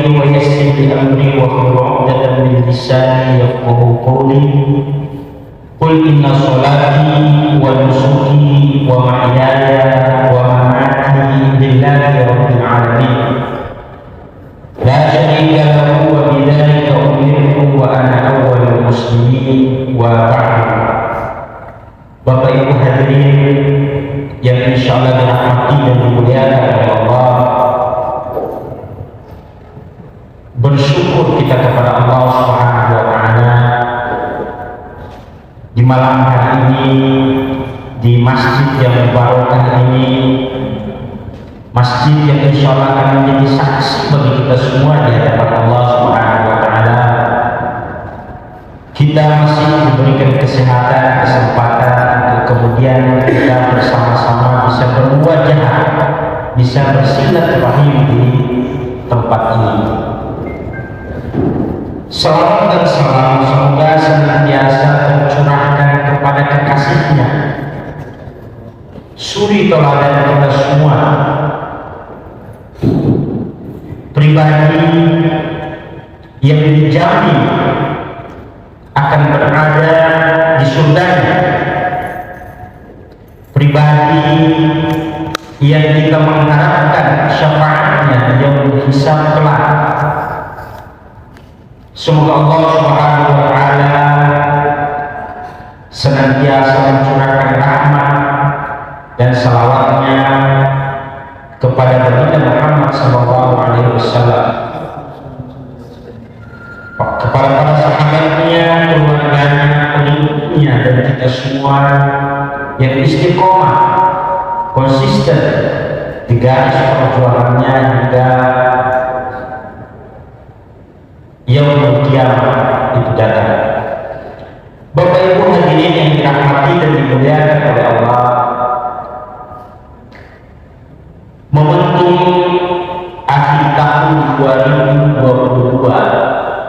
ويسر لي أمري واحلل عقدة من لساني يفقهوا قولي قل إن صلاتي ونسكي ومحياي ومماتي لله رب العالمين لا شريك له وبذلك أمرت وأنا أول المسلمين وبعد. Bapak Ibu hadirin yang insya Allah dirahmati dan dimuliakan oleh Allah, bersyukur kita kepada Allah Subhanahu wa Ta'ala di malam hari ini, di masjid yang barokah ini, masjid yang insya Allah akan menjadi saksi bagi kita semua di hadapan Allah Subhanahu wa Ta'ala. Kita masih diberikan kesehatan, kesempatan untuk kemudian kita bersama-sama bisa berwajah, bisa bersilaturahim di tempat ini. Salawat dan salam semoga senantiasa tercurahkan kepada kekasihnya, suri teladan kita semua, pribadi yang dijamin akan berada di surganya, pribadi yang kita mengharapkan syafaatnya yang hisab kelak. Semoga Allah Subhanahu wa Ta'ala senantiasa mencurahkan rahmat dan salawatnya kepada Nabi Muhammad SAW, kepada para sahabatnya, keluarganya, pengikutnya, dan kita semua yang istiqomah, konsisten di garis perjuangannya hingga yaumul qiyamah itu datang. Bapak Ibu hadirin yang dirahmati dan dimuliakan oleh Allah, momentum akhir tahun 2022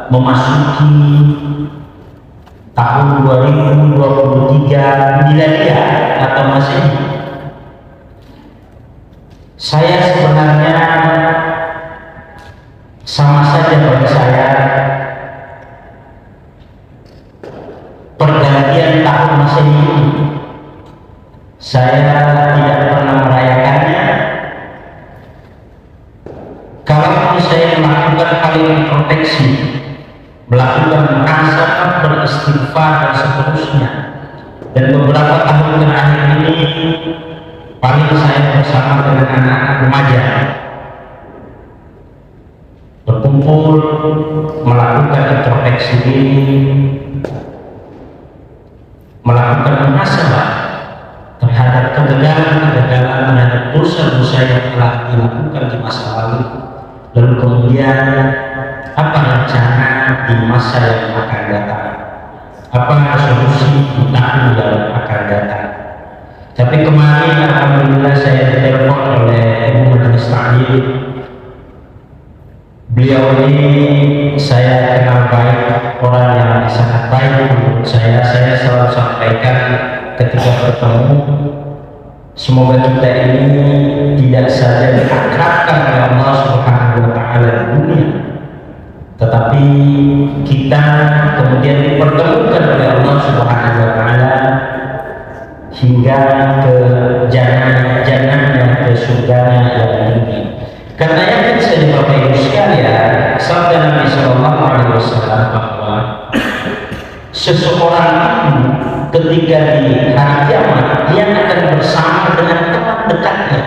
memasuki tahun 2023 miladiah atau Masehi, saya sebenarnya sama saja bagi saya pergantian tahun Masehi ini. Saya tidak pernah merayakannya. Kalaupun saya melakukan hal yang proteksi, melakukan muhasabah, beristighfar dan seterusnya, dan beberapa tahun terakhir ini paling saya bersama dengan anak-anak remaja berkumpul melakukan introspeksi diri, melakukan muhasabah terhadap kegagalan-kegagalan, terhadap dosa-dosa yang telah dilakukan di masa lalu, lalu kemudian apa rencana di masa yang akan datang, apa solusi di tahun yang akan datang. Tapi kemarin alhamdulillah saya ditelepon oleh Ibu Majelis Ta'lim. Beliau ini saya kenal baik, orang yang sangat baik menurut saya. Saya selalu sampaikan ketika bertemu, semoga kita ini tidak saja diakrabkan oleh Allah Subhanahu wa Ta'ala di dunia, tetapi kita kemudian dipertemukan oleh Allah Subhanahu wa Ta'ala hingga ke jannah-jannahnya, ke surganya yang tinggi. Karena yakin saja Bapak Ibu sekalian, sabda Nabi Sallallahu Alaihi Wasallam bahwa seseorang itu ketika di hari kiamat dia akan bersama dengan teman dekatnya.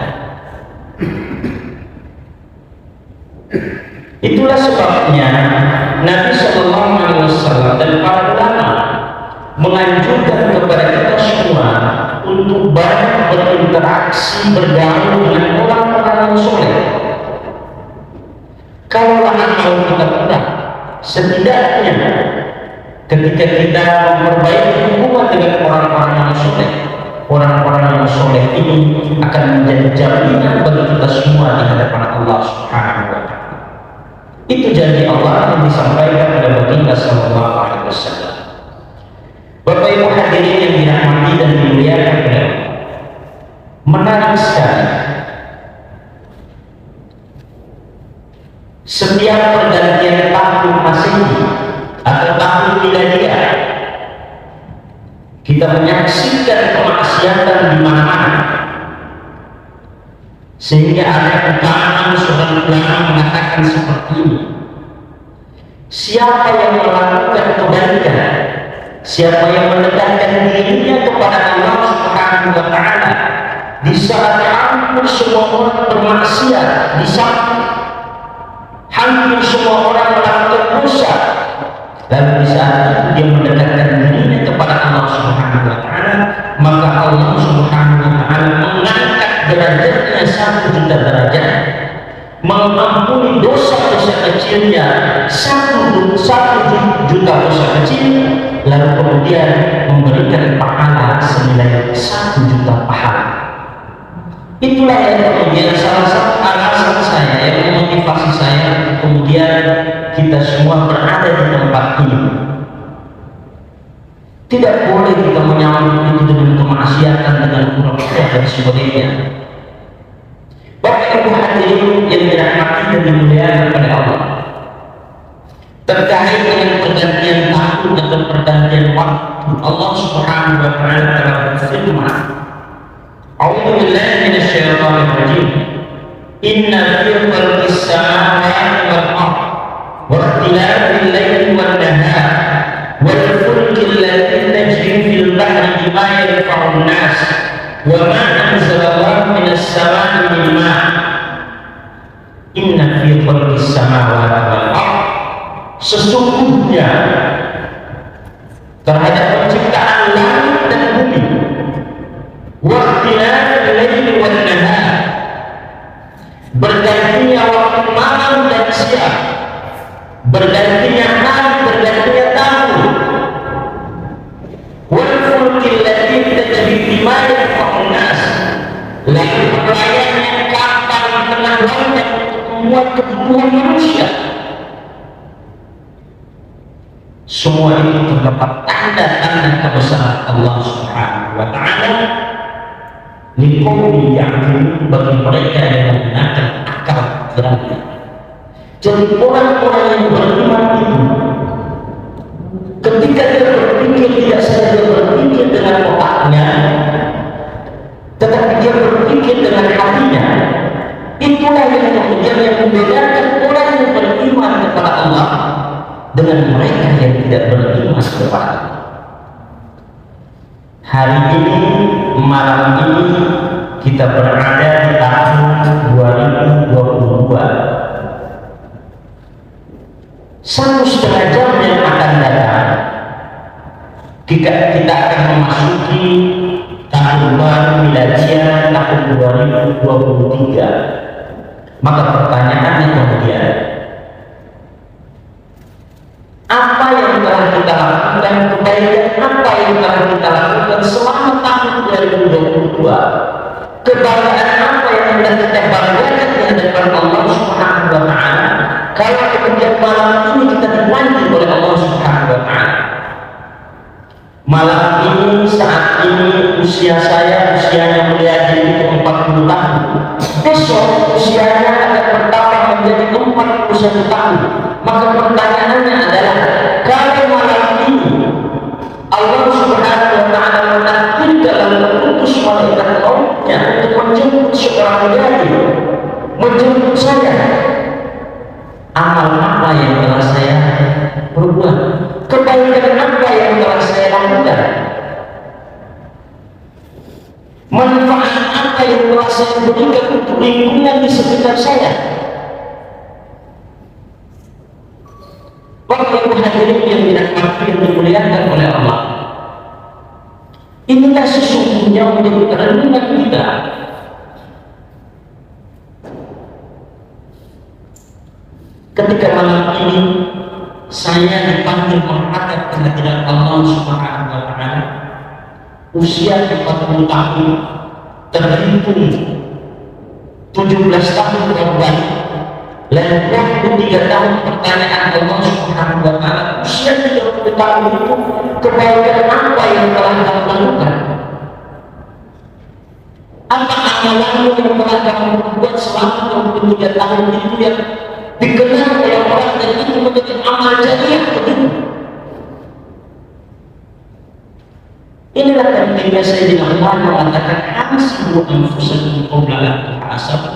Itulah sebabnya Nabi Sallallahu Alaihi Wasallam dan para ulama menganjurkan kepada kita semua untuk banyak berinteraksi, bergaul dengan orang-orang yang soleh. Kalau amal kita kurang, setidaknya ketika kita memperbaiki hubungan dengan orang-orang yang soleh, orang-orang yang soleh ini akan menjadi jaminan bagi kita semua di hadapan Allah Subhanahu wa Ta'ala. Itu janji Allah yang disampaikan oleh Baginda Sallallahu Alaihi Wasallam. Bapak Ibu hadirin yang dirahmati dan dimuliakan oleh Allah, menarik sekali setiap pergantian tahun Masehi atau tahun Miladiah, kita menyaksikan kemaksiatan di mana-mana, sehingga ada ungkapan seorang ulama mengatakan seperti ini: siapa yang melakukan kebaikan, siapa yang mendekatkan dirinya kepada Allah Subhanahu wa Ta'ala di saat hampir semua orang bermaksiat, di saat hampir semua orang melakukan dosa, lalu di saat itu dia mendekatkan dirinya kepada Allah Subhanahu wa Ta'ala, maka Allah Subhanahu wa Ta'ala mengangkat derajatnya 1 juta derajat, mengampuni dosa-dosa kecilnya 1 juta dosa kecil, lalu kemudian memberikan pahala senilai 1 juta pahala. Itulah yang kemudian salah satu alasan saya yang memotivasi saya kemudian kita semua berada di tempat ini. Tidak boleh kita menyambut itu dengan kemaksiatan, dengan pura-pura dan sebagainya. Bapak Ibu hadirin yang dirahmati dan dimuliakan oleh Allah, terkait dengan pergantian tahun atau pergantian waktu, Allah Subhanahu wa Ta'ala telah berfirman, A'udzu billahi minasyaitonir rajim. Inna fi khalqis samawati wal ardh wa ikhtilafil laili wan nahar wal fulki allati tajri fil bahri bima yanfa'un nas wa ma anzalallahu minas samai min ma'. Inna fi khalqis samawati wal ardh, sesungguhnya terhadap penciptaan langit dan bumi, waqtilafil laili wan nahar, bergantinya waktu malam dan siang, bergantinya hari, bergantinya tahun, wal fulki allati tajri bima yanfa'un nas, lalu pelayannya kapal di tengah laut yang membuat kebutuhan manusia. Semua itu terdapat tanda-tanda kebesaran Allah Subhanahu wa Ta'ala liqaumi ya'qilun, bagi mereka yang menggunakan akal pikirannya. Jadi orang-orang yang beriman itu ketika dia berpikir, tidak saja berpikir dengan otaknya, tetapi dia berpikir dengan hatinya. Itulah yang kemudian yang membedakan orang yang beriman kepada Allah dengan mereka yang tidak beriman kepada Allah. Hari ini, malam ini, kita berada di tahun 2022. 1,5 jam yang akan datang, kita akan memasuki tahun baru Miladiah tahun 2023. Maka pertanyaannya kemudian, apa yang telah kita lakukan, kebaikan apa yang telah kita lakukan selama tahun 2022, kebanggaan apa yang telah kita banggakan di hadapan Allah Subhanahu wa Ta'ala, kalau kemudian malam ini kita dipanggil oleh Allah Subhanahu wa Ta'ala. Malam ini, saat ini, usia saya, usianya mulia itu 40 tahun. Besok usianya akan bertambah menjadi 41 tahun. Maka pertanyaannya adalah, kalau malam ini Allah Subhanahu wa Ta'ala menakdirkan dan mengutus malaikat mautnya untuk menjemput seorang gadis, menjemput saya, amal apa yang telah saya perbuat, kebaikan apa yang telah saya lakukan, manfaat apa yang telah saya berikan untuk lingkungan di sekitar saya. Bapak Ibu hadirin yang dirahmati dan dimuliakan oleh Allah, inilah sesungguhnya menjadi renungan kita. Ketika malam ini saya dipanggil menghadap kehadiran Allah Subhanahu wa Ta'ala, usia 40 tahun, terhitung 17 tahun korban, lalu 23 tahun pertanyaan Allah Subhanahu wa Ta'ala, usia 30 tahun itu kebaikan apa yang telah kamu lakukan? Apa amalanmu yang telah kamu buat selama 23 tahun itu yang dikenal oleh orang dan itu menjadi amal jariah begitu. Inilah pentingnya Sayyidina Umar mengatakan hasibu anfusakum qabla an tuhasabu.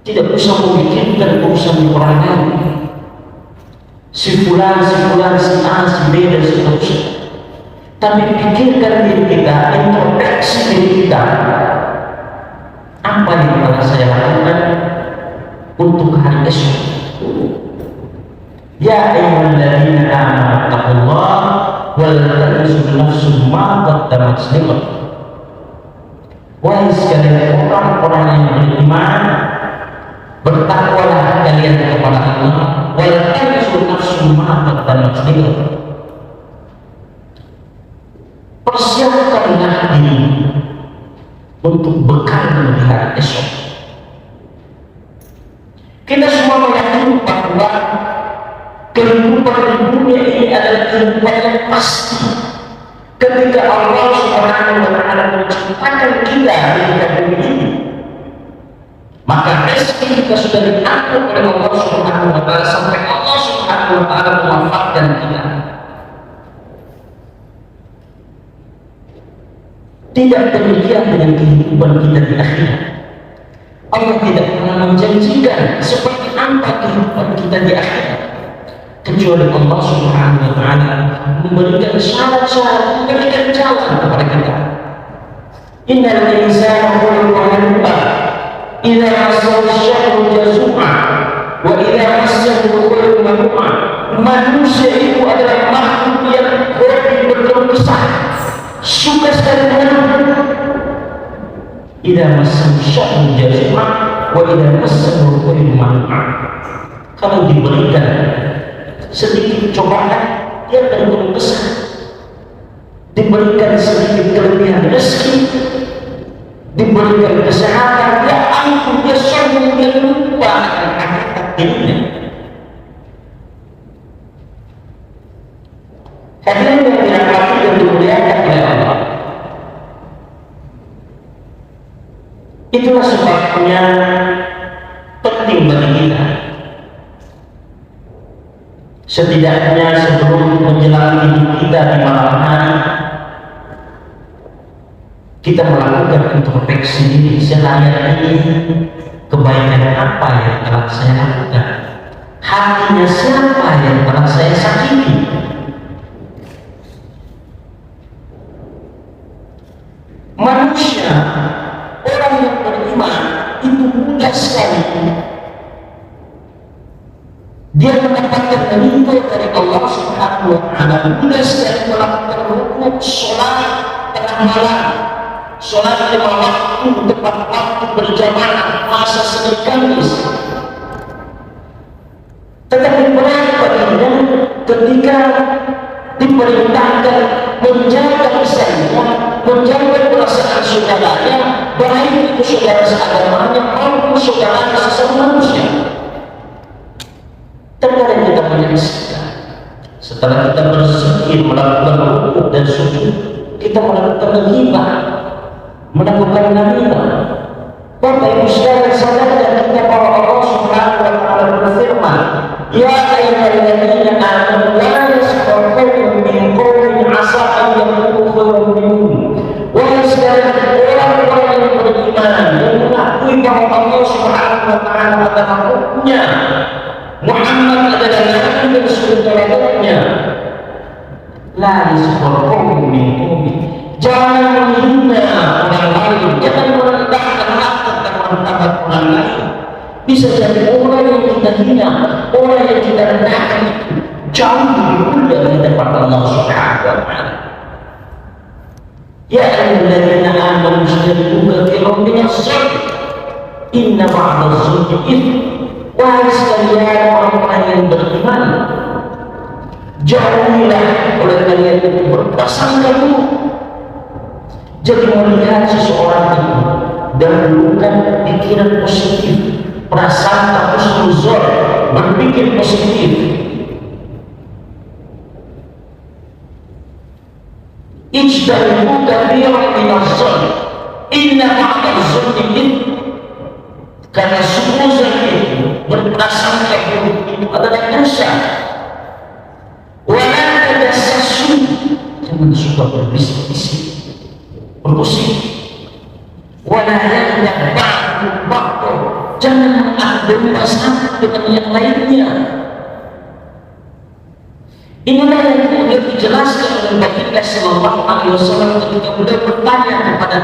Tidak usah memikirkan urusan orang lain, si fulan, si A, si B dan seterusnya. Tapi pikirkan diri kita, introspeksi diri kita. Apa yang telah saya lakukan untuk hari esok? Ya ayyuhalladzina amanu taqullaha wal tanzur nafsum ma qaddamat lighad. Wahai sekalian orang-orang yang beriman, bertakwalah kalian kepada Allah, wal tanzur nafsum ma qaddamat lighad. Persiapkanlah diri untuk bekal di hari esok. Kita semua meyakini bahwa kehidupan di dunia ini adalah kehidupan yang pasti. Ketika Allah Subhanahu wa Ta'ala menciptakan kita di bumi ini, maka rezeki kita sudah diatur oleh Allah Subhanahu wa Ta'ala sampai Allah Subhanahu wa Ta'ala mewafatkan kita. Tidak demikian dengan kehidupan kita di akhirat. Allah tidak pernah menjanjikan seperti apa kehidupan kita di akhirat, kecuali Allah Subhanahu wa Ta'ala memberikan syarat-syarat, memberikan jalan kepada kita. Innal insana khuliqa halu'a idza massahu syarru jazua wa idza massahu khairu manu'a. Manusia itu adalah makhluk yang berkeluh kesah, suka sekali mengeluh. Idza massahu syarru jazua wa idza massahu khairu manu'a. Kalau diberikan sedikit cobaan, dia berkeluh kesah. Diberikan sedikit kelebihan rezeki, diberikan kesehatan, dia angkuh, dia sombong, dia lupa akan hakikat dirinya. Hadirin yang dirahmati dan dimuliakan oleh Allah, itulah sebabnya penting bagi kita setidaknya sebelum menjalani hidup kita di malam hari, kita melakukan introspeksi diri. Selama ini kebaikan apa yang telah saya lakukan? Hatinya siapa yang telah saya sakiti? Manusia, orang yang beriman itu mudah sekali dia mendapatkan ridho dari Allah Subhanahu wa Ta'ala. Mudah sekali melakukan rukun sholat tengah malam, sholat 5 waktu tepat waktu berjamaah, masa Senin Kamis. Tetapi berat baginya ketika diperintahkan menjaga misalnya, menjaga perasaan saudaranya, baik itu saudara seagamanya maupun saudara sesama manusia. Terkadang kita menyaksikan setelah kita berzikir, melakukan rukuk dan sujud, kita melakukan ghibah, melakukan namimah. Bapak Ibu sekalian, sadarkan kita bahwa Allah Subhanahu wa Ta'ala berfirman, ya ayyuhalladzina amanu la yaskhar qaumun min qaumin 'asa an yakunu khairan minhum. Wahai sekalian orang-orang yang beriman yang mengakui bahwa Allah Subhanahu wa Ta'ala adalah Rabbnya, Muhammad adalah Nabi dan Rasulnya. La yaskhar qaumun min qaumin. Jangan menghina orang lain, jangan merendahkan harkat dan martabat orang lain. Bisa jadi orang yang kita hina, orang yang kita rendahkan itu jauh lebih mulia di hadapan Allah Subhanahu wa Ta'ala. Ya ayyuhalladzina amanu ijtanibu katsiran minadh-dhanni inna ba'dadh-dhanni itsm. Wahai sekalian orang-orang yang beriman, jauhilah oleh kalian itu berprasangka buruk. Jadi melihat seseorang itu dahulukan pikiran positif, prasangka husnuzon, berpikir positif. Ijtanibu katsiran minadh-dhanni inna ba'dadh-dhanni itsm. Karena semua zat itu berprasangka buruk itu adalah dosa. Wala tajassasu, jangan suka berbisik-bisik, bergosip. Wala yaghtab ba'du, jangan mengadu satu dengan yang lainnya. Inilah yang kemudian dijelaskan oleh Baginda Sallallahu Alaihi Wasallam ketika beliau bertanya kepada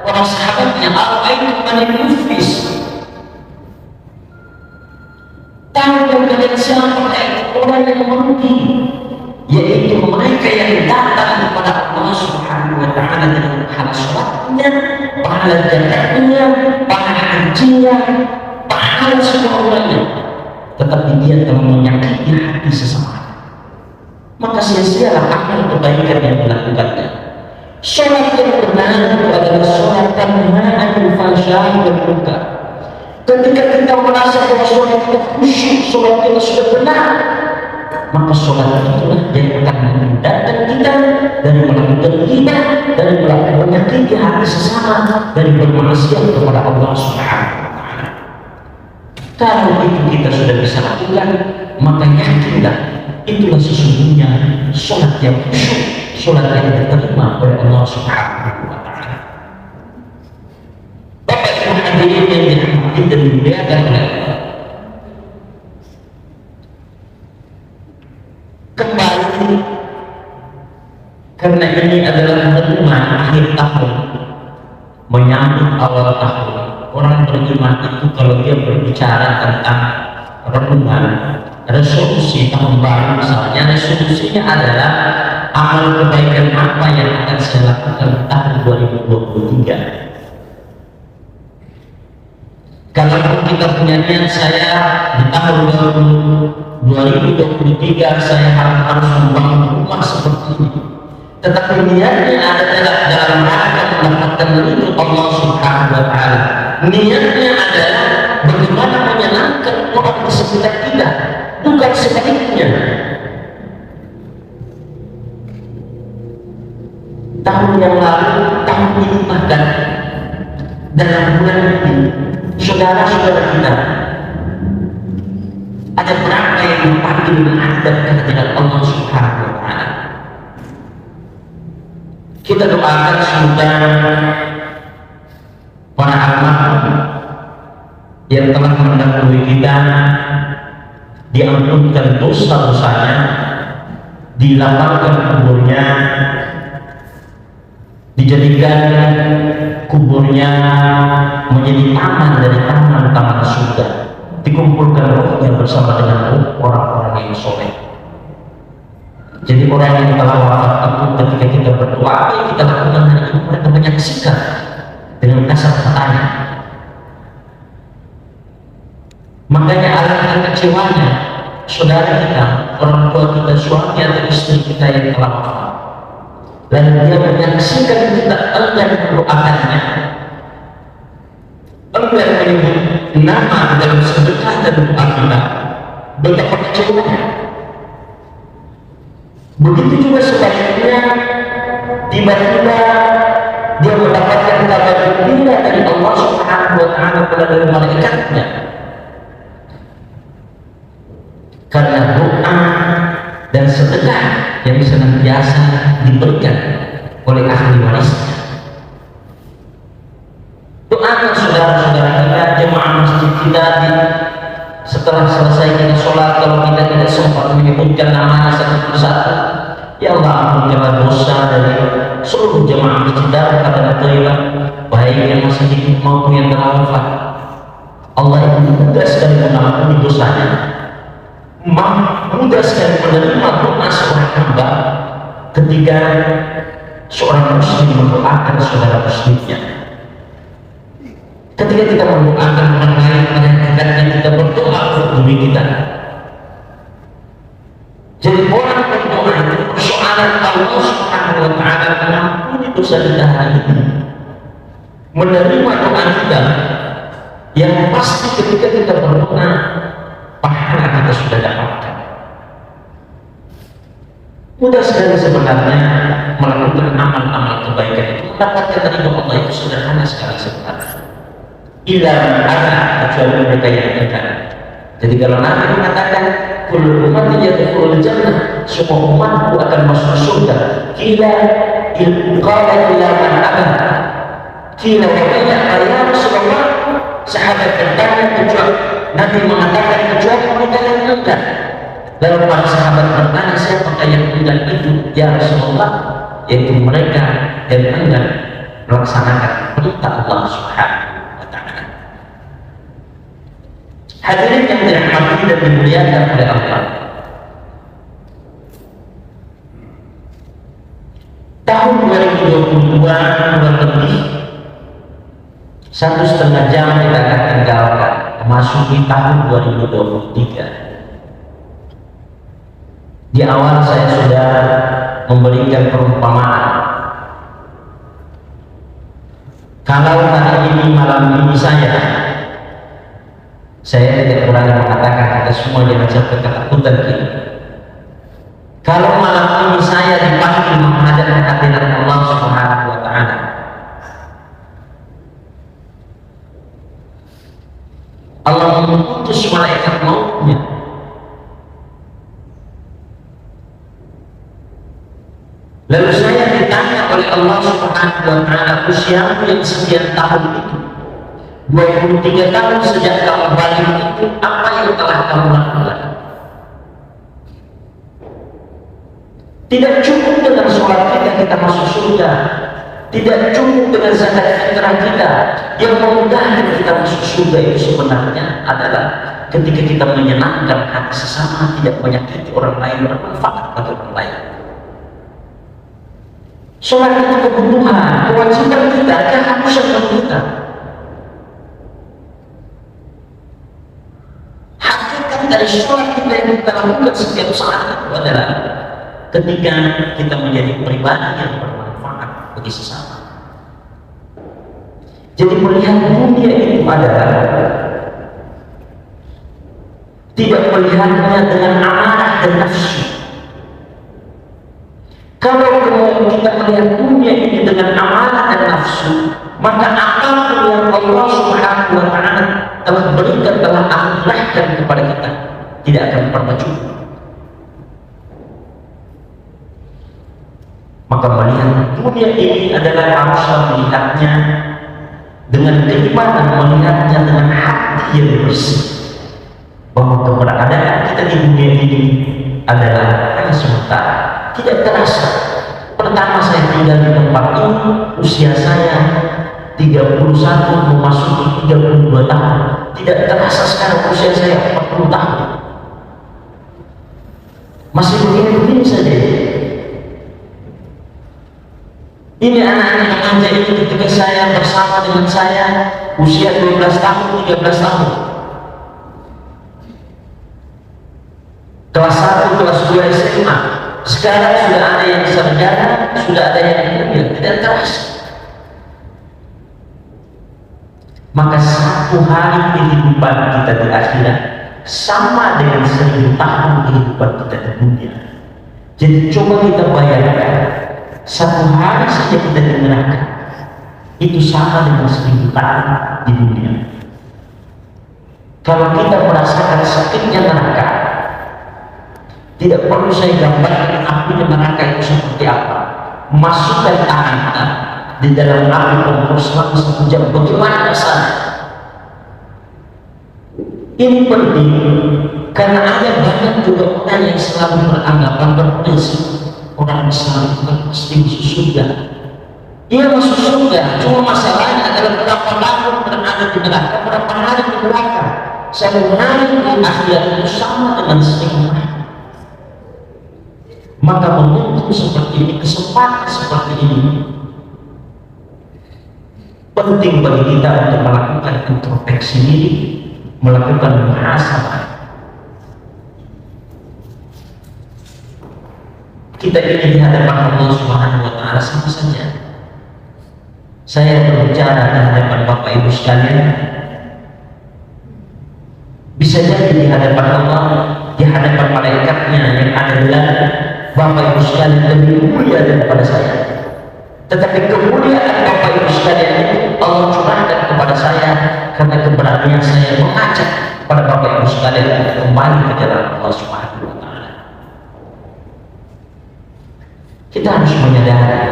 para sahabatnya, "Ara'aitum man yuflis?" Tahukah kalian siapa orang yang merugi? Yaitu mereka yang datang kepada Allah Subhanahu Wa Taala dengan pahala sholatnya, pahala zakatnya, pahala hajinya, pahala semua orangnya, tetapi dia telah menyakiti hati sesama. Maka sia-sialah amal kebaikan yang dilakukannya. Sholat yang benar adalah sholat tanha anil fahsya'i wal munkar. Ketika kita merasa bahwa sholat kita khusyuk, sholat kita sudah benar, maka sholat itulah yang akan menghindarkan kita dari melakukan riba, dari melakukan menyakiti hati sesama, dari bermaksiat kepada Allah Subhanahu Wa Taala. Kalau itu kita sudah bisa lakukan, maka yakinlah itulah sesungguhnya sholat yang khusyuk, sholat yang diterima oleh Allah Subhanahu Wa Taala. Bapak Ibu hadirin yang dirahmati dan dimuliakan oleh Allah, kembali karena ini adalah renungan akhir tahun menyambut awal tahun. Orang beriman itu kalau dia berbicara tentang renungan resolusi tahun baru, misalnya resolusinya adalah amal kebaikan apa yang akan saya lakukan di tahun 2023. Kalau kita punya niat, saya di tahun 2023 saya harus membangun rumah seperti ini, tetapi niatnya adalah dalam rangka mendapatkan ridho Allah Subhanahu Wa Taala. Niatnya adalah bagaimana menyenangkan orang di sekitar kita, bukan sebaliknya. Tahun yang lalu, tahun ini bahkan dalam bulan ini, saudara-saudara kita ada berapa yang dipanggil menghadap kehadiran Allah Subhanahu Wa Taala. Kita doakan semoga para almarhum yang telah mendahului kita diampunkan dosa-dosanya, dilapangkan kuburnya, dijadikan kuburnya menjadi taman dari taman-taman surga, dikumpulkan rohnya bersama dengan roh orang-orang yang soleh. Jadi orang yang telah wafat itu ketika kita berdoa, apa yang kita lakukan hari ini, mereka menyaksikan dengan kasar matanya. Makanya alangkah kecewanya saudara kita, orang tua kita, suami atau istri kita yang telah wafat, dan dia menyaksikan kita enggan mendoakannya, enggan menyebut nama dalam sedekah dan doa kita. Betapa kecewanya. Begitu juga sebaliknya, tiba-tiba dia mendapatkan kabar gembira dari Allah Subhanahu Wa Taala melalui malaikatnya, karena doa dan sedekah yang senantiasa diberikan oleh ahli warisnya. Doakan saudara-saudara kita, jemaah masjid kita, setelah selesai kita sholat, kalau kita tidak sempat menyebutkan namanya satu persatu, ya Allah ampunilah dosa dari seluruh jemaah masjid Darul Qadar Thayyibah, baik yang masih hidup maupun yang telah wafat. Allah itu mudah sekali mengampuni dosanya, mudah sekali menerima doa seorang hamba ketika seorang muslim mendoakan saudara muslimnya. Ketika kita mendoakan orang lain, menyaksikan kita berdoa untuk diri kita. Jadi orang berdoa itu persoalan Allah Subhanahu Wa Taala mengampuni dosa kita hari ini, menerima doa kita, yang pasti ketika kita berdoa pahala kita sudah dapatkan. Mudah sekali sebenarnya melakukan amal-amal kebaikan itu, mendapatkan ridho Allah itu sederhana sekali sebenarnya. Illa ada kecuali mereka yang dekat. Jadi kalau Nabi mengatakan kullu ummati yadkhulul jannah, semua umatku akan masuk surga. Qila qala ila man abad. Qila wa man ya Rasulullah. Sahabat bertanya, kecuali Nabi mengatakan kecuali mereka yang enggan. Lalu para sahabat bertanya, siapa yang enggan itu ya Rasulullah? Yaitu mereka yang enggan melaksanakan perintah Allah Subhanahu wa ta'ala. Hadirin yang dirahmati dan dimuliakan oleh Allah, tahun 2022 kurang lebih 1,5 jam kita akan tinggalkan memasuki tahun 2023. Di awal saya sudah memberikan perumpamaan. Kalau hari ini malam ini saya tidak berani mengatakan kita semua jangan sampai ketakutan kita. Kalau malam ini saya dipanggil menghadap hadirat Allah Subhanahu wa ta'ala, Allah mengutus malaikat mautnya, lalu saya ditanya oleh Allah Subhanahu wa ta'ala, usiamu yang sekian tahun itu, 23 tahun sejak kamu balik itu, apa yang telah kamu lakukan? Tidak cukup dengan sholat kita masuk surga. Tidak cukup dengan zakat fitrah kita. Yang memudahkan kita masuk surga itu sebenarnya adalah ketika kita menyenangkan hati sesama, tidak menyakiti orang lain, bermanfaat bagi orang lain. Sholat itu kebutuhan, kewajiban kita, keharusan kita. Hakikat dari sholat kita yang kita lakukan setiap saat itu adalah ketika kita menjadi pribadi yang bermanfaat bagi sesama. Jadi melihat dunia itu adalah tidak melihatnya dengan amarah dan nafsu. Kalau kita melihat dunia ini dengan amarah dan nafsu, maka apapun yang Allah Subhanahu wa ta'ala telah berikan, telah anugerahkan kepada kita, tidak akan pernah cukup. Maka melihat dunia ini adalah harusnya melihatnya dengan keimanan, melihatnya dengan hati yang bersih, bahwa keberadaan kita di dunia ini adalah hanya sementara, tidak terasa. Pertama saya tinggal di tempat ini, usia saya 31 memasuki 32 tahun, tidak terasa sekarang usia saya 40 tahun, masih begini-begini saja. Ini anak-anak remaja ini ketika saya bersama dengan saya usia 12 tahun, 13 tahun, kelas 1, kelas 2 SMA. Sekarang sudah ada yang sarjana, sudah ada yang kuliah, tidak terasa. Maka satu hari kehidupan kita di akhirat sama dengan 1000 tahun kehidupan kita di dunia. Jadi coba kita bayangkan, satu hari saja kita di neraka itu sama dengan 1000 tahun di dunia. Kalau kita merasakan sakitnya neraka, tidak perlu saya gambarkan apinya neraka itu seperti apa. Masukkan tangan kita di dalam api kompor selama 1 jam, bagaimana rasanya? Ini penting karena ada banyak juga orang yang selalu beranggapan berprinsip orang Islam itu kan pasti masuk surga. Ia masuk surga, cuma masalahnya adalah berapa tahun berada di neraka, berapa hari di neraka. Saya hari di akhirat itu sama dengan 1000 hari. Maka momentum seperti ini, kesempatan seperti ini penting bagi kita untuk melakukan introspeksi diri, melakukan muhasabah. Kita ini di hadapan Allah Subhanahu wa ta'ala sama saja. Saya berbicara di hadapan Bapak Ibu sekalian, bisa jadi di hadapan Allah, di hadapan malaikatnya yang adalah Bapak Ibu sekalian lebih mulia daripada saya. Tetapi kemuliaan Bapak Ibu sekalian itu Allah curahkan kepada saya karena keberanian saya mengajak kepada Bapak Ibu sekalian untuk kembali ke jalan Allah Subhanahu wa Ta'ala. Kita harus menyadari,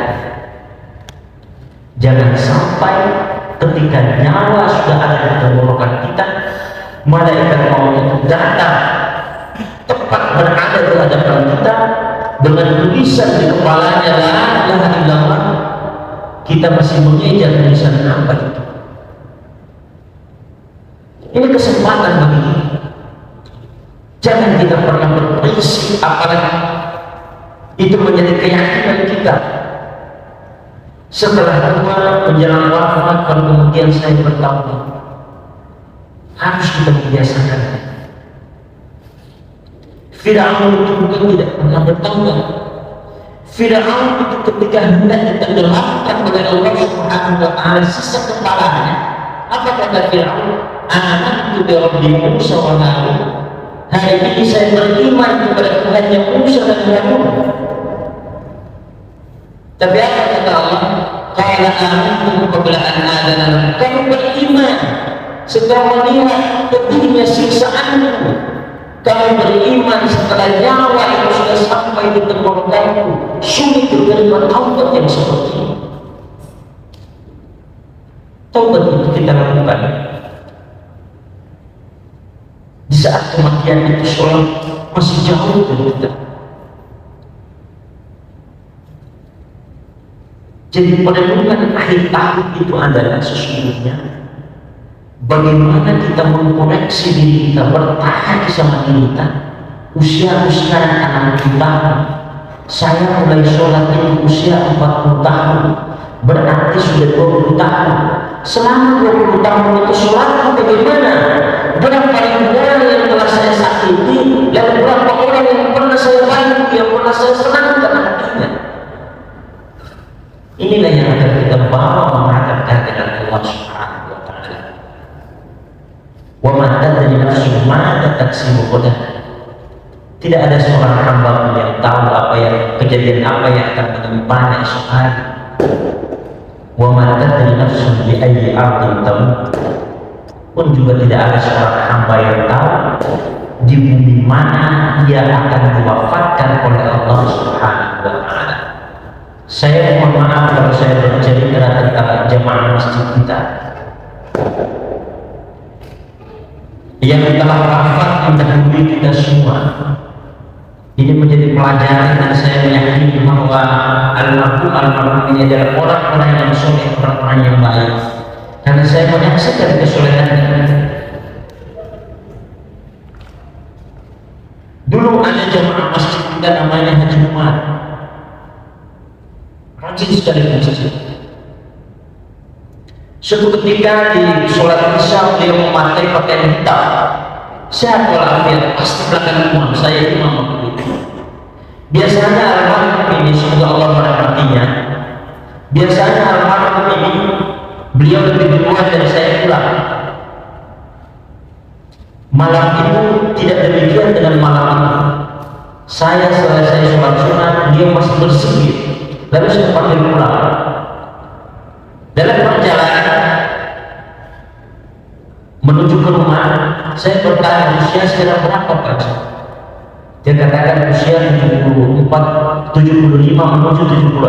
jangan sampai ketika nyawa sudah ada di tenggorokan kita, malaikat maut itu datang tepat berada di hadapan kita dengan tulisan di kepalanya la ilaha illallah, kita masih mengejar tulisan apa itu. Ini kesempatan bagi kita. Jangan kita pernah berprinsip apalagi itu menjadi keyakinan kita. Setelah tua menjelang wafat, kalau kemudian saya bertaubat, harus kita membiasakan. Fir'aun itu bukan tidak pernah bertaubat. Fir'aun itu ketika hendak ditenggelamkan oleh Allah Subhanahu wa Ta'ala sisa kepalanya, apa kata Fir'aun? Amantu bi Rabbi Musa wa Harun. Hari ini saya beriman kepada Tuhannya Musa dan Harun. Tapi apa kata Allah? Qala amantu qabla an adzana lakum. Kamu beriman setelah melihat pedihnya siksaanku. Kamu beriman setelah nyawa itu sudah sampai di tenggorokanku. Sulit menerima taubat yang seperti ini. Taubat itu kita lakukan di saat kematian itu seorang masih jauh dari kita. Jadi perenungan akhir tahun itu adalah sesungguhnya bagaimana kita mengkoreksi diri kita, bertahan sama diri kita. Usia sekarang 60 tahun, saya mulai sholat itu usia 40 tahun, berarti sudah 20 tahun. Selama 20 tahun itu sholatku bagaimana? Berapa negara yang telah saya sakiti, dan berapa orang yang pernah saya bantu, yang pernah saya senangkan hatinya. Inilah yang akan kita bawa menghadap kehadiran Allah Subhanahu wa Ta'ala. Wa ma tadri nafsun ma taksibu ghadan. Tidak ada seorang hamba pun yang tahu apa yang kejadian apa yang akan menimpanya esok hari. Wa ma tadri nafsun bi ayyi ardin tamut. Pun juga tidak ada seorang hamba yang tahu di bumi mana dia akan diwafatkan oleh Allah Subhanahu wa Ta'ala. Saya mohon maaf kalau saya bercerita tentang jemaah masjid kita yang telah wafat mendahului kita semua. Ini menjadi pelajaran dan saya meyakini bahwa almarhum ini adalah orang-orang yang soleh, orang-orang yang baik. Karena saya menyaksikan kesolehannya. Dulu ada jemaah masjid kita namanya Haji Umar, rajin sekali masjid. Suatu ketika di sholat isya beliau memakai pakaian hitam. Saya walafiat pasti belakang imam, saya imam waktu itu. Biasanya almarhum ini, semoga Allah merahmatinya, biasanya almarhum ini beliau lebih duluan dari saya pulang. Malam itu tidak demikian dengan malam ini. Saya selesai sholat sunat, dia masih bersegit, lalu saya panggil pulang. Dalam perjalanan menuju ke rumah, saya bertanya usia sekarang berapa Pak? Dia katakan usia 75 menuju 76.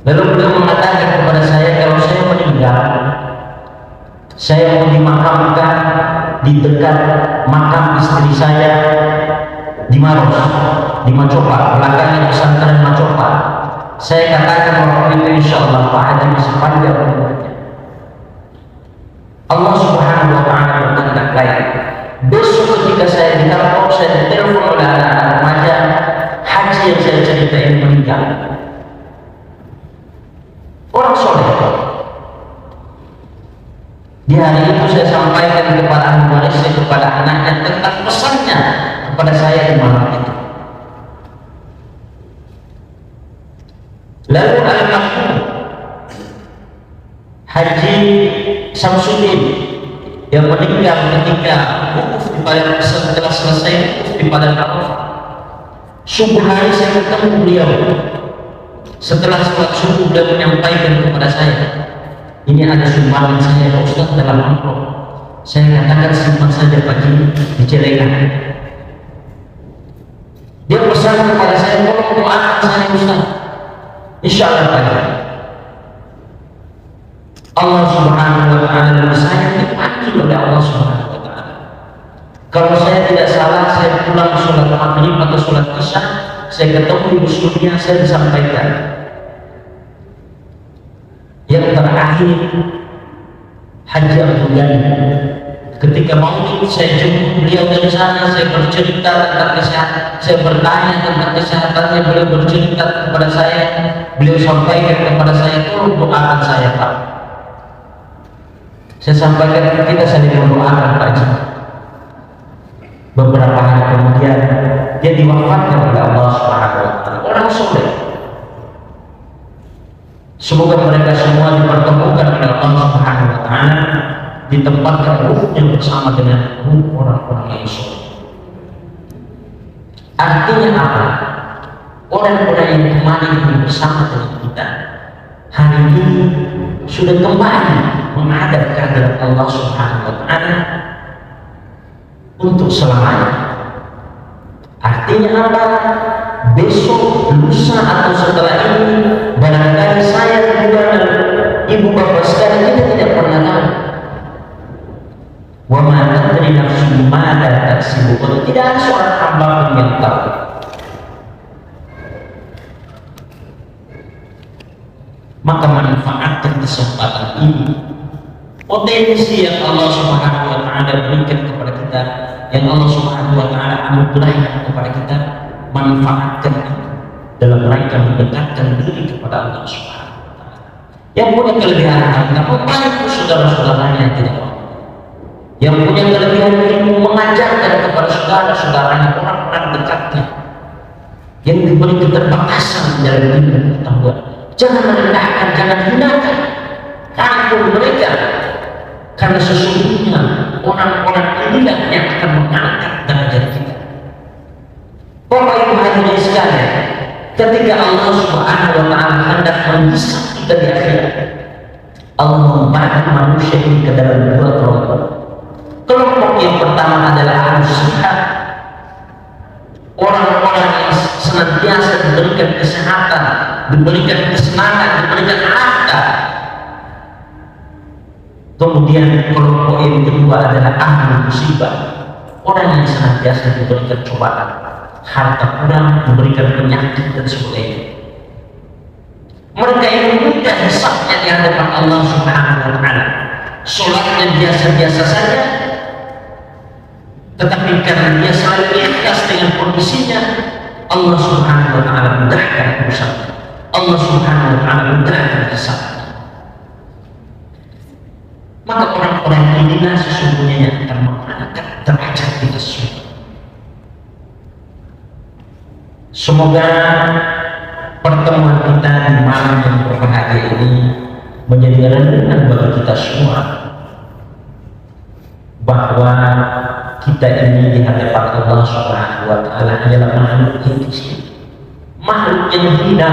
Lalu beliau mengatakan kepada saya, kalau saya meninggal, saya mau dimakamkan di dekat makam istri saya di Maros, di Macopa, belakangnya pesantren Macopa. Saya katakan waktu itu insya Allah Pak Haji masih panjang umurnya. Allah Subhanahu wa Ta'ala berkehendak lain. Besok ketika saya ditelepon, saya ditelepon oleh anak-anak remaja haji yang saya ceritain meninggal. Orang soleh. Di hari itu saya sampaikan kepada ahli warisnya, kepada anaknya tentang pesannya kepada saya di malam itu. Lalu almarhum Haji Samsudin yang meninggal ketika wukuf di Padang, setelah selesai wukuf di Padang Arafah. Subuh hari saya ketemu beliau. Setelah sholat subuh beliau menyampaikan kepada saya, ini ada sumbangan saya Pak Ustaz dalam amplop. Saya katakan simpan saja Pak Ji di celengan. Dia pesan kepada saya, tolong doakan saya Ustaz. Insya Allah Pak Ji, Allah Subhanahu wa Ta'ala saya dipanggil oleh Allah Subhanahu wa Ta'ala. Kalau saya tidak salah, saya pulang sholat maghrib atau sholat isya, saya ketemu ibu Surya, saya disampaikan yang terakhir Haji Abdul Ghani. Ketika maulid saya jemput beliau dari sana, saya bercerita tentang kesehatan, saya bertanya tentang kesehatannya, beliau bercerita kepada saya, beliau sampaikan kepada saya, tolong doakan saya Pak. Saya sampaikan, kita saling mendoakan Pak Haji. Beberapa hari kemudian dia diwafatkan oleh Allah Subhanahu wa Ta'ala. Orang soleh. Semoga mereka semua dipertemukan oleh Allah Subhanahu wa Ta'ala, ditempatkan ruhnya bersama dengan ruh orang-orang yang soleh. Artinya apa? Orang-orang yang kemarin bersama dengan kita hari ini sudah kembali menghadap kehadirat Allah Subhanahu wa Ta'ala untuk selamanya. Artinya apa? Besok, lusa atau setelah ini, barangkali saya juga dan ibu bapak sekalian kita tidak pernah tahu. Wa ma tadri nafsun ma taksibu. Tidak ada seorang hamba pun yang tahu. Maka manfaatkan kesempatan ini, potensi yang Allah Subhanahu wa Ta'ala berikan kepada kita, yang Allah Subhanahu wa Ta'ala anugerahkan kepada kita, manfaatkan itu dalam rangka mendekatkan diri kepada Allah Subhanahu wa Ta'ala. Yang punya kelebihan harta, membantu saudara-saudaranya yang tidak mampu. Yang punya kelebihan ilmu, mengajarkan kepada saudara-saudaranya, orang-orang dekatnya yang diberi keterbatasan dalam ilmu pengetahuan. Jangan merendahkan, jangan hinakan, rangkul mereka, karena sesungguhnya orang-orang inilah yang akan mengangkat derajat kita. Bapak Ibu hadirin sekalian, ketika Allah Subhanahu wa Ta'ala hendak menghisap kita di akhirat, Allah membagi manusia ini ke dalam dua kelompok. Kelompok yang pertama adalah al-sihat, orang-orang yang senantiasa diberikan kesehatan, diberikan kesenangan, diberikan harta. Kemudian kelompok yang kedua adalah ahli musibah, orang yang senantiasa diberikan cobaan, harta kurang, diberikan penyakit dan sebagainya. Mereka yang mudah hisabnya di hadapan Allah Subhanahu wa Ta'ala, sholatnya biasa-biasa saja, tetapi karena dia selalu ikhlas dengan kondisinya, Allah Subhanahu wa Ta'ala mudahkan urusannya. Allah Subhanahu wa Ta'ala mudahkan hisabnya. Maka orang-orang inilah sesungguhnya yang akan mengangkat derajat kita semua. Semoga pertemuan kita di malam yang berbahagia ini menjadi renungan bagi kita semua, bahwa kita ini di hadapan Allah Subhanahu wa Ta'ala adalah makhluk yang kecil, makhluk yang hina.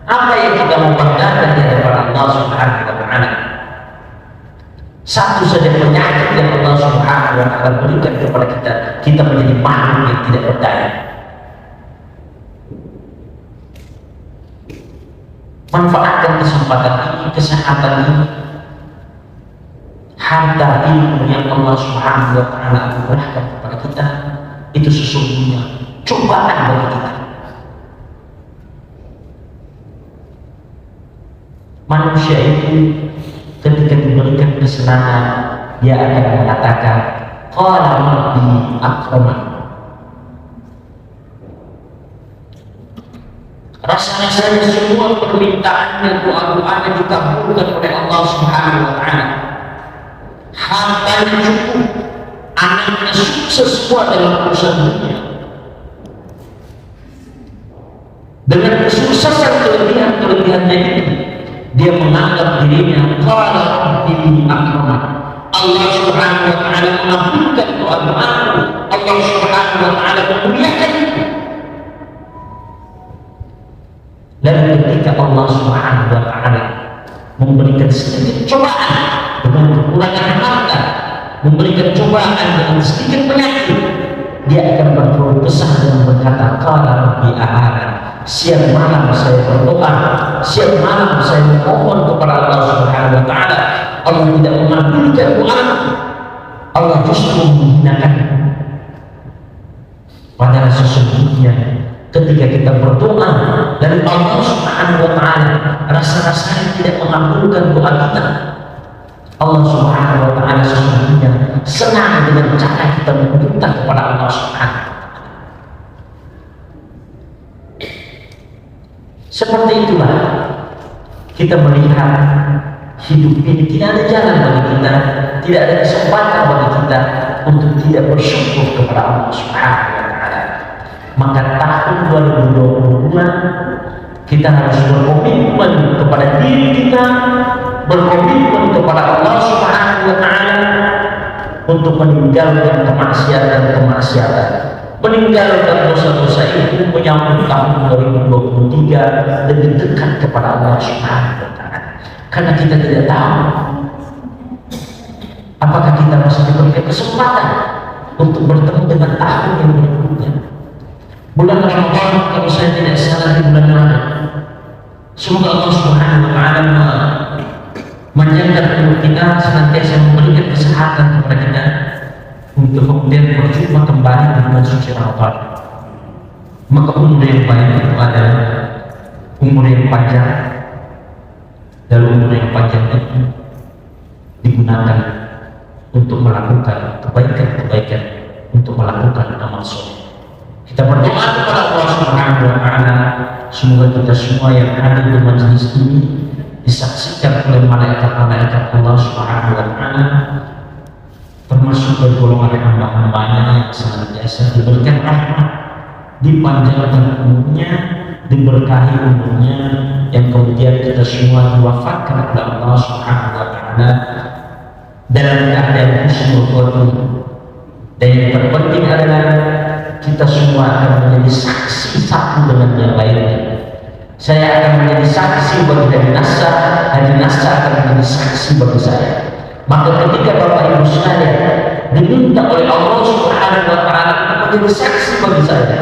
Apa yang kita mau banggakan di hadapan Allah Subhanahu wa Ta'ala? Satu saja penyakit yang Allah Subhanahu wa Ta'ala berikan kepada kita, kita menjadi makhluk yang tidak berdaya. Manfaatkan kesempatan ini, kesehatan ini, harta ilmu yang Allah Subhanahu wa Ta'ala anugerahkan kepada kita, itu sesungguhnya cobaan bagi kita. Manusia itu ketika diberikan kesenangan, dia akan mengatakan, qala rabbi akraman. Rasa-rasanya semua permintaannya, doa-doanya dikabulkan oleh Allah Subhanahu wa Ta'ala. Hartanya cukup, anaknya sukses semua dalam urusan dunia. Dengan kesuksesan kelebihan-kelebihannya ini, dia menganggap dirinya qala rabbi akraman. Allah Subhanahu wa Ta'ala mengabulkan doa-doaku, Allah Subhanahu wa Ta'ala memuliakan itu. Lalu ketika Allah Subhanahu wa Ta'ala memberikan sedikit cobaan dengan kekurangan harta, memberikan cobaan dengan sedikit penyakit, dia akan berkeluh kesah dan berkata, qala rabbi a'ana, siang malam saya berdoa, siang malam saya memohon kepada Allah Subhanahu wa taala, Allah tidak mengabulkan doa, Allah justru menghinakan. Padahal sesungguhnya ketika kita berdoa dan Allah Subhanahu wa taala rasa-rasanya tidak mengabulkan doa kita, Allah Subhanahu wa taala sesungguhnya senang dengan cara kita meminta kepada Allah Subhanahu. Seperti itulah kita melihat hidup ini tidak ada jalan bagi kita, tidak ada kesempatan bagi kita untuk tidak bersyukur kepada Allah Subhanahu wa taala. Maka tahun 2022 kita harus berkomitmen kepada diri kita, berkomitmen kepada Allah Subhanahu wa taala untuk meninggalkan kemaksiatan, meninggalkan dosa-dosa itu, menyambut tahun 2023 lebih dekat kepada Allah Subhanahu wa taala. Karena kita tidak tahu apakah kita masih diberikan kesempatan untuk bertemu dengan tahun yang berikutnya. Bulan Ramadan, kalau saya tidak salah, di bulan Maret. Semoga Allah Subhanahu wa taala menjaga tubuh kita, senantiasa memberikan kesehatan kepada kita untuk kemudian berjumpa kembali di bulan suci Ramadan. Maka umur yang baik itu adalah umur yang panjang, dan umur yang panjang itu digunakan untuk melakukan kebaikan-kebaikan, untuk melakukan amal soleh. Kita berdoa kepada Allah Subhanahu wa taala, semoga kita semua yang hadir di majelis ini disaksikan oleh malaikat-malaikat Allah Subhanahu wa taala, termasuk dari golongan hamba-hambanya yang senantiasa diberikan rahmat, dipanjangkan umurnya, diberkahi umurnya, yang kemudian kita semua diwafatkan oleh Allah Subhanahu wa taala dalam keadaan husnul khotimah. Dan yang terpenting adalah kita semua akan menjadi saksi satu dengan yang lainnya. Saya akan menjadi saksi bagi Haji Nasa akan menjadi saksi bagi saya. Maka ketika Bapak Ibu sekalian diminta oleh Allah Subhanahu wa taala menjadi saksi bagi saya,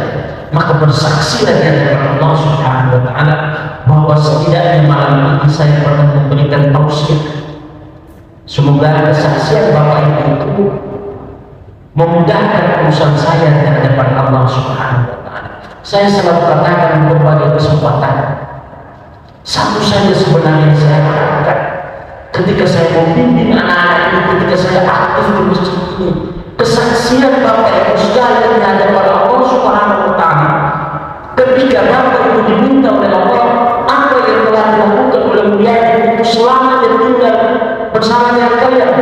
maka bersaksilah di hadapan Allah Subhanahu wa taala bahwa setidaknya malam ini saya pernah memberikan tausiah. Semoga kesaksian Bapak Ibu itu memudahkan urusan saya di hadapan Allah Subhanahu wa taala. Saya selalu katakan berbagai kesempatan, satu saja sebenarnya saya harapkan ketika saya membimbing anak-anak ini, ketika saya aktif di masjid ini, kesaksian Bapak Ibu sekalian di hadapan Allah Subhanahu wa taala. Ketika Bapak Ibu diminta oleh Allah apa yang telah dilakukan oleh beliau selama dia tinggal bersama dengan kalian,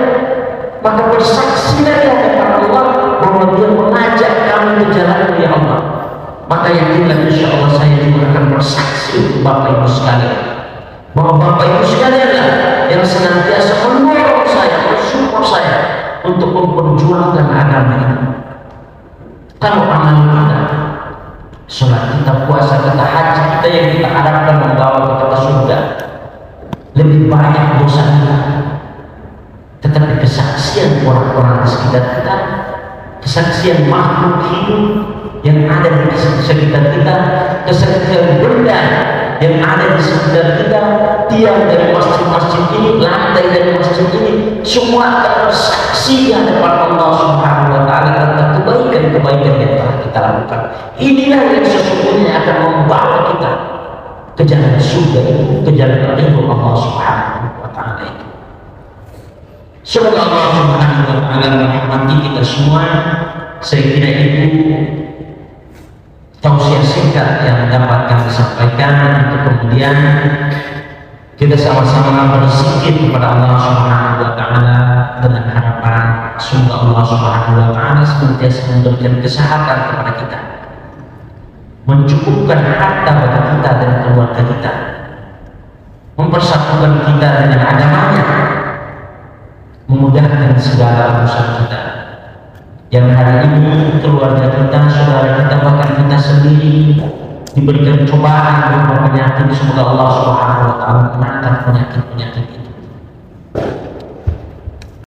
maka bersaksilah di hadapan Allah bahwa dia mengajak kami ke jalan ya Allah. Maka yakinlah insya Allah saya juga akan bersaksi untuk Bapak Ibu sekalian bahwa Bapak Ibu sekalianlah yang senantiasa mendorong saya, mensupport saya untuk memperjuangkan agama ini. Kalau amal kita, sholat kita, puasa kita, haji kita yang kita harapkan membawa kita ke surga, lebih banyak dosa kita. Tetapi kesaksian orang-orang di sekitar kita, kesaksian makhluk hidup yang ada di sekitar kita, kesaksian benda yang ada di sekitar kita, tiang dari masjid-masjid ini, lantai dari masjid ini, semua akan bersaksi di hadapan Allah Subhanahu wa taala tentang kebaikan-kebaikan yang telah kita lakukan. Inilah yang sesungguhnya akan membawa kita ke jalan surga itu, ke jalan ridho Allah Subhanahu wa taala itu. Semoga Allah Subhanahu wa taala merahmati kita semua. Saya kira itu tausiah singkat yang dapat kami sampaikan untuk kemudian kita sama-sama berzikir kepada Allah Subhanahu wa taala dengan harapan semoga Allah Subhanahu wa taala senantiasa memberikan kesehatan kepada kita, mencukupkan harta bagi kita dan keluarga kita, mempersatukan kita dengan agamanya, memudahkan segala urusan kita. Yang hari ini keluarga kita, saudara kita, bahkan kita sendiri diberikan cobaan berupa penyakit, semoga Allah Subhanahu wa taala menangkan penyakit-penyakit itu.